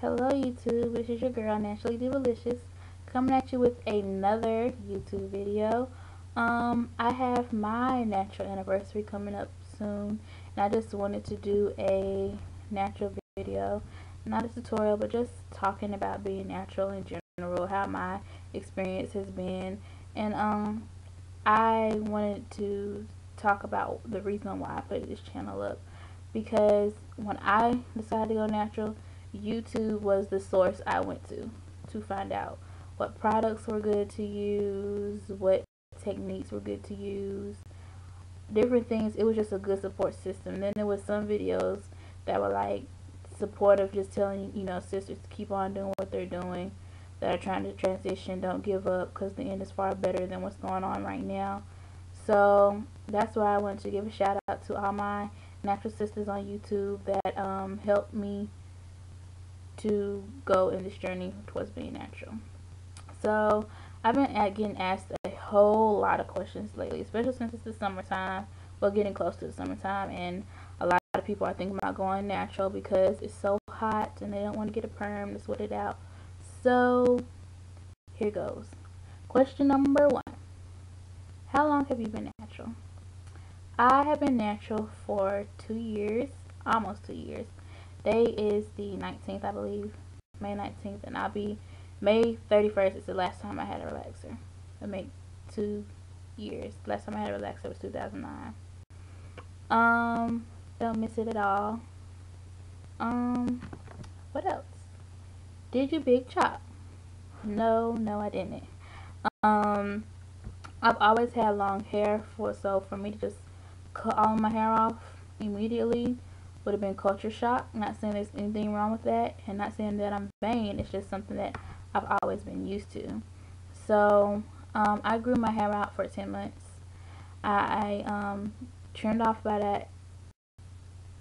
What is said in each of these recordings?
Hello YouTube, this is your girl Naturally Divalicious coming at you with another YouTube video. I have my natural anniversary coming up soon, and I just wanted to do a natural video, not a tutorial, but just talking about being natural in general, how my experience has been, and I wanted to talk about the reason why I put this channel up, because when I decided to go natural, YouTube was the source I went to find out what products were good to use, what techniques were good to use, different things. It was just a good support system. Then there was some videos that were like supportive, just telling sisters to keep on doing what they're doing, that are trying to transition, don't give up, because the end is far better than what's going on right now. So that's why I wanted to give a shout out to all my natural sisters on YouTube that helped me to go in this journey towards being natural. So I've been getting asked a whole lot of questions lately, especially since it's the summertime. Well, getting close to the summertime, and a lot of people are thinking about going natural because it's so hot and they don't want to get a perm to sweat it out. So here goes. Question number 1. How long have you been natural? I have been natural for 2 years, almost 2 years. Day is the 19th, I believe, May 19th, and I'll be May 31st is the last time I had a relaxer. I make 2 years. Last time I had a relaxer was 2009. Don't miss it at all. What else? Did you big chop? No, I didn't. I've always had long hair, so for me to just cut all my hair off immediately would have been culture shock. Not saying there's anything wrong with that, and not saying that I'm vain. It's just something that I've always been used to. So I grew my hair out for 10 months. I trimmed off about an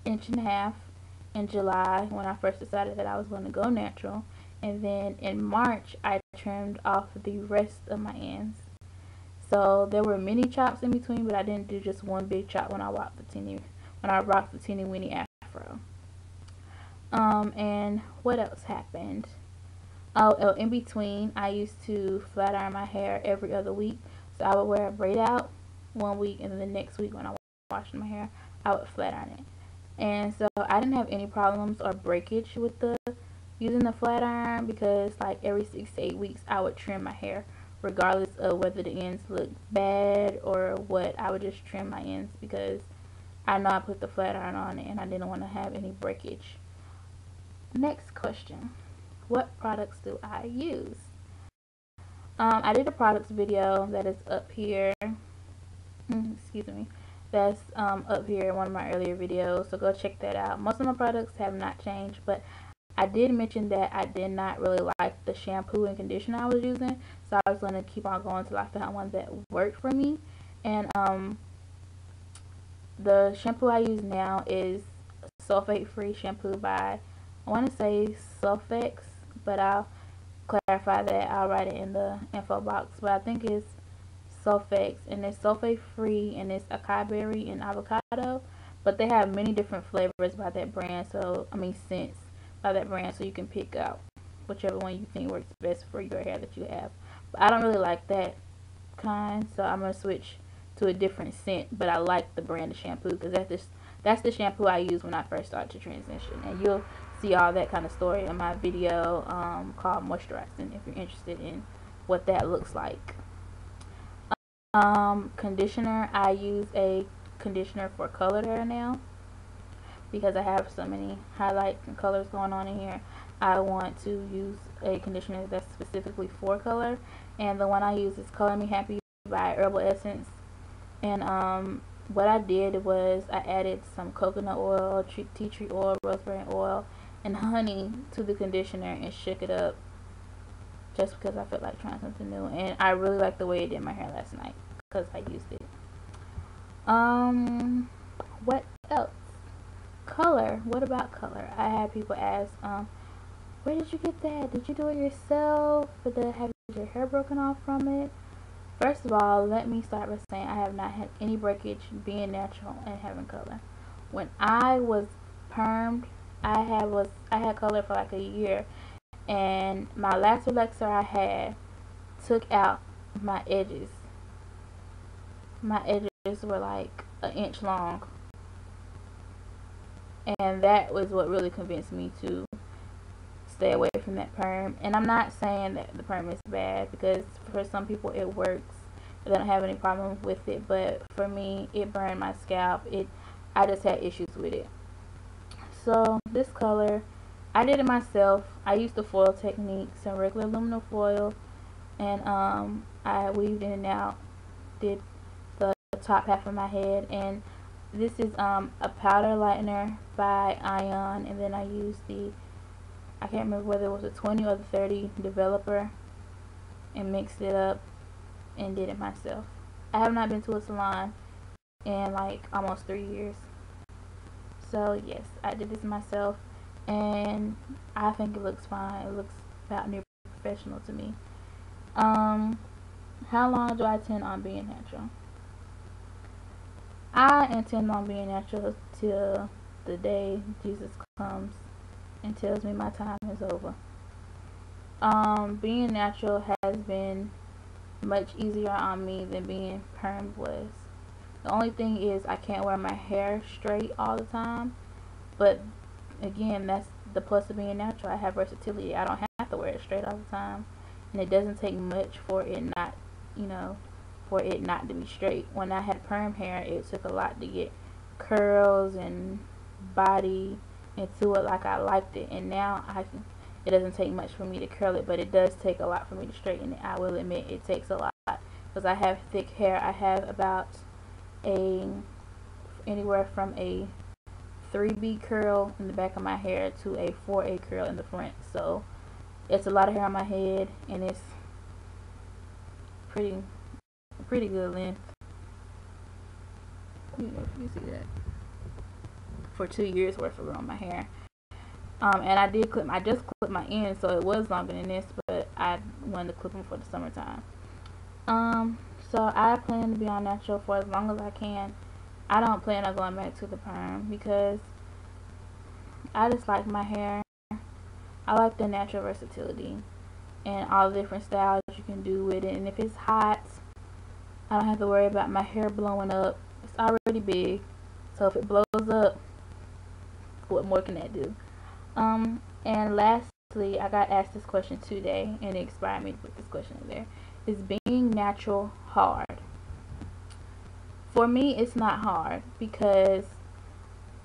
inch and a half in July when I first decided that I was going to go natural, and then in March I trimmed off the rest of my ends. So there were many chops in between, but I didn't do just one big chop when I rocked the teeny weeny afro. And what else happened? Oh, in between, I used to flat iron my hair every other week. So I would wear a braid out one week, and then the next week when I was washing my hair, I would flat iron it. And so I didn't have any problems or breakage with using the flat iron, because like every 6 to 8 weeks I would trim my hair, regardless of whether the ends looked bad or what. I would just trim my ends because I know I put the flat iron on it and I didn't want to have any breakage. Next question. What products do I use? I did a products video that is up here. Excuse me. That's up here in one of my earlier videos, so go check that out. Most of my products have not changed, but I did mention that I did not really like the shampoo and conditioner I was using, so I was going to keep on going until I found one that worked for me. And the shampoo I use now is sulfate-free shampoo by, I want to say Sulfex, but I'll clarify that. I'll write it in the info box, but I think it's Sulfex, and it's sulfate-free, and it's acai berry and avocado, but they have many different flavors by that brand, so scents by that brand, so you can pick out whichever one you think works best for your hair that you have. But I don't really like that kind, so I'm gonna switch to a different scent, but I like the brand of shampoo because that's the shampoo I used when I first started to transition, and you'll see all that kind of story in my video called Moisturizing if you're interested in what that looks like. Conditioner, I use a conditioner for colored hair now because I have so many highlights and colors going on in here. I want to use a conditioner that's specifically for color, and the one I use is Color Me Happy by Herbal Essence. And what I did was I added some coconut oil, tea tree oil, rosemary oil, and honey to the conditioner and shook it up just because I felt like trying something new, and I really liked the way it did my hair last night because I used it. What else? Color. What about color? I had people ask, where did you get that? Did you do it yourself? Have your hair broken off from it? First of all, let me start by saying I have not had any breakage being natural and having color. When I was permed I had color for like a year, and my last relaxer I had took out my edges. My edges were like an inch long, and that was what really convinced me to stay away from that perm. And I'm not saying that the perm is bad, because for some people it works. They don't have any problem with it, but for me, it burned my scalp. I just had issues with it. So this color, I did it myself. I used the foil technique, some regular aluminum foil, and I weaved in and out, did the top half of my head. And this is a powder lightener by Ion, and then I used I can't remember whether it was a 20 or the 30 developer, and mixed it up and did it myself. I have not been to a salon in like almost 3 years. So yes, I did this myself, and I think it looks fine. It looks about near professional to me. How long do I intend on being natural? I intend on being natural till the day Jesus comes and tells me my time is over. Being natural has been much easier on me than being permed was. The only thing is I can't wear my hair straight all the time, but again, that's the plus of being natural. I have versatility. I don't have to wear it straight all the time, and it doesn't take much for it not, for it not to be straight. When I had perm hair, it took a lot to get curls and body into it like I liked it, and now it doesn't take much for me to curl it, but it does take a lot for me to straighten it. I will admit it takes a lot, because I have thick hair. I have about anywhere from a 3B curl in the back of my hair to a 4A curl in the front. So it's a lot of hair on my head, and it's pretty good length. You see that? For 2 years worth of growing my hair. And I just clipped my ends, so it was longer than this, but I wanted to clip them for the summertime. So I plan to be on natural for as long as I can. I don't plan on going back to the perm, because I just like my hair. I like the natural versatility and all the different styles you can do with it. And if it's hot, I don't have to worry about my hair blowing up. It's already big, so if it blows up, what more can that do? And lastly, I got asked this question today, and it inspired me to put this question in there. Is being natural hard? For me, it's not hard, because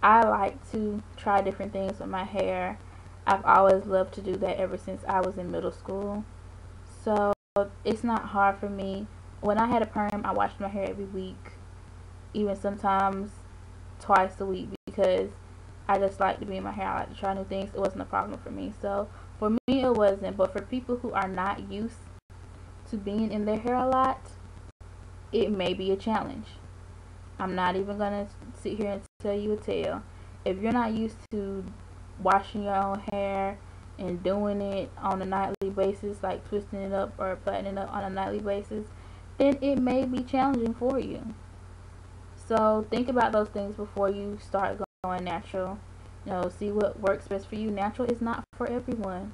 I like to try different things with my hair. I've always loved to do that ever since I was in middle school. So it's not hard for me. When I had a perm, I washed my hair every week, even sometimes twice a week, because I just like to be in my hair. I like to try new things. It wasn't a problem for me. So for me, it wasn't. But for people who are not used to being in their hair a lot, it may be a challenge. I'm not even going to sit here and tell you a tale. If you're not used to washing your own hair and doing it on a nightly basis, like twisting it up or plaiting it up on a nightly basis, then it may be challenging for you. So think about those things before you start going natural. See what works best for you. Natural is not for everyone.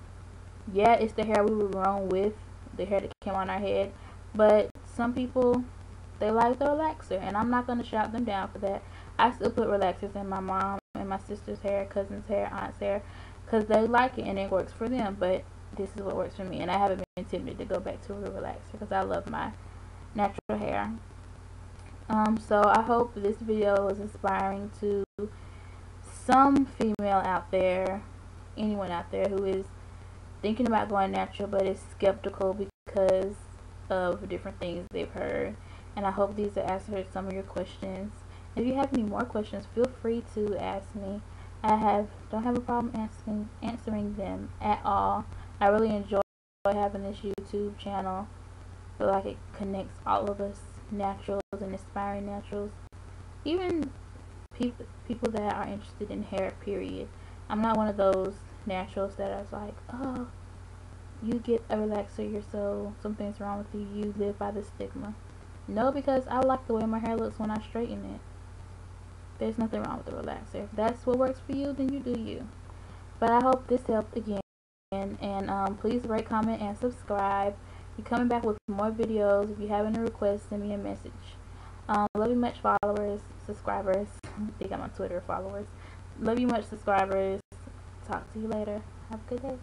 Yeah, it's the hair we were grown with, the hair that came on our head, but some people, they like the relaxer, and I'm not going to shout them down for that. I still put relaxers in my mom and my sister's hair, cousin's hair, aunt's hair, because they like it and it works for them. But this is what works for me, and I haven't been tempted to go back to a relaxer, because I love my natural hair. So I hope this video was inspiring to some female out there, anyone out there who is thinking about going natural but is skeptical because of different things they've heard. And I hope these have answered some of your questions. If you have any more questions, feel free to ask me. Don't have a problem answering them at all. I really enjoy having this YouTube channel. I feel like it connects all of us naturals and aspiring naturals. Even people that are interested in hair, period. I'm not one of those naturals that is like, oh, you get a relaxer, something's wrong with you, you live by the stigma. No, because I like the way my hair looks when I straighten it. There's nothing wrong with the relaxer. If that's what works for you, then you do you. But I hope this helped again. And please rate, comment, and subscribe. Be coming back with more videos. If you have any requests, send me a message. Love you much, followers, subscribers. I think I'm on Twitter, followers. Love you much, subscribers. Talk to you later. Have a good day.